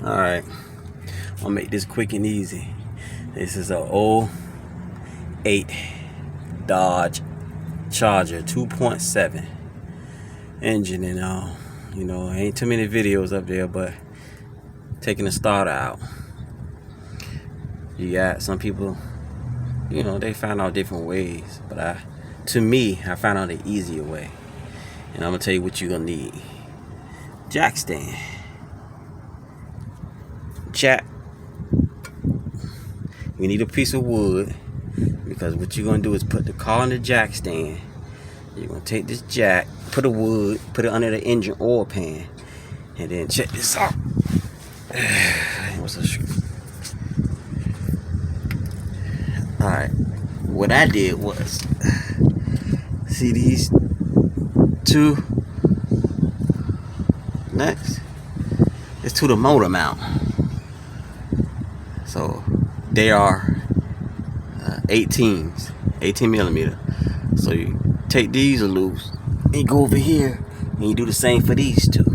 Alright, I'll make this quick and easy. This is a 08 Dodge Charger 2.7 engine, and ain't too many videos up there, but taking the starter out. You got some people, they find out different ways, but I found out the easier way. And I'm gonna tell you what you're gonna need. Jack stand. You need a piece of wood, because what you're gonna do is put the car on the jack stand. You're gonna take this jack, put it under the engine oil pan, and then check this out. What's the shoe? Alright, what I did was, see these two nuts? It's to the motor mount. So they are 18 millimeter. So you take these loose and you go over here and you do the same for these two.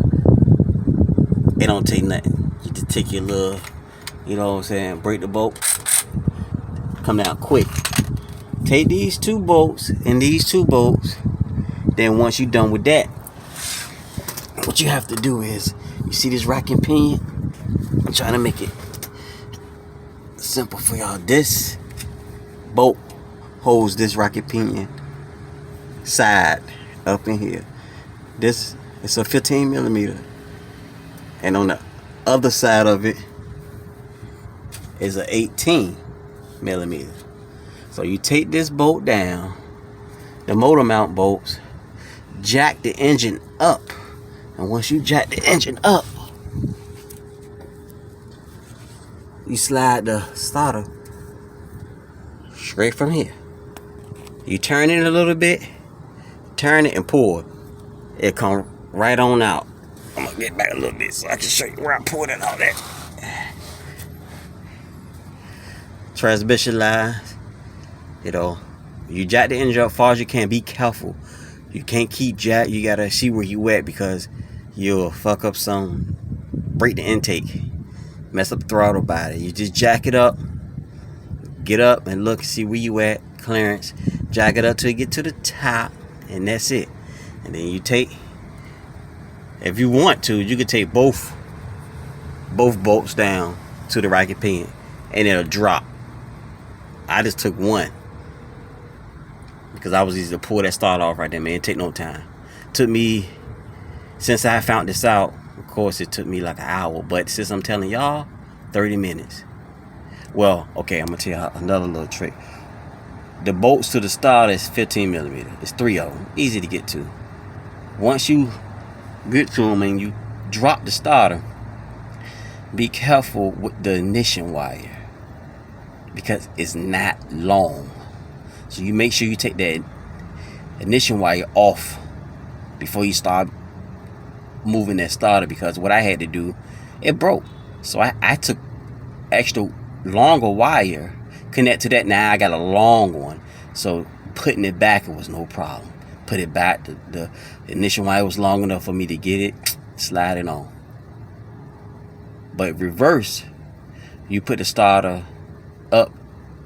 It don't take nothing. You just take your little, break the bolt, come down quick. Take these two bolts and these two bolts. Then once you're done with that, what you have to do is, you see this rack and pinion? I'm trying to make it simple for y'all. This bolt holds this rack and pinion side up in here. This is a 15 millimeter, and on the other side of it is a 18 millimeter. So you take this bolt down, the motor mount bolts, jack the engine up, and once you jack the engine up, you slide the starter straight from here. You turn it a little bit, turn it and pull it. It come right on out. I'm gonna get back a little bit so I can show you where I pulled it out at. Transmission lines, you jack the engine up as far as you can. Be careful. You can't keep jack. You gotta see where you at, because you'll fuck up some, break the intake, mess up the throttle body. You just jack it up, get up and look, see where you at, clearance, jack it up till you get to the top, and that's it. And then you take, if you want to, you could take both bolts down to the rack and pinion, and it'll drop. I just took one because I was easy to pull that starter off right there, man. It take no time. Took me, since I found this out, of course it took me like an hour, but since I'm telling y'all, 30 minutes. Well, okay, I'm gonna tell you another little trick. The bolts to the starter is 15 millimeter. It's 3 of them, easy to get to. Once you get to them and you drop the starter, be careful with the ignition wire, because it's not long. So you make sure you take that ignition wire off before you start moving that starter, because what I had to do, it broke. So I took extra longer wire, connect to that. Now I got a long one, so putting it back, it was no problem. Put it back, the ignition wire was long enough for me to get it, slide it on. But reverse, you put the starter up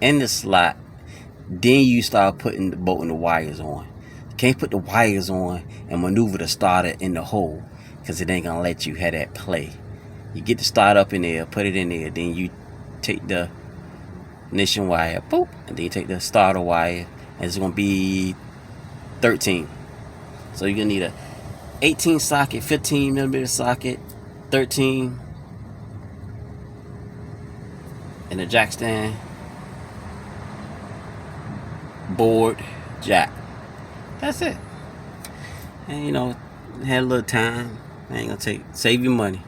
in the slot, then you start putting the bolt and the wires on. You can't put the wires on and maneuver the starter in the hole, because it ain't gonna let you have that play. You get the starter up in there, put it in there, then you take the ignition wire, boop, and then you take the starter wire, and it's gonna be 13. So you're gonna need a 18 socket, 15 millimeter socket, 13, and a jack stand, board, jack. That's it. And had a little time. I ain't gonna save you money.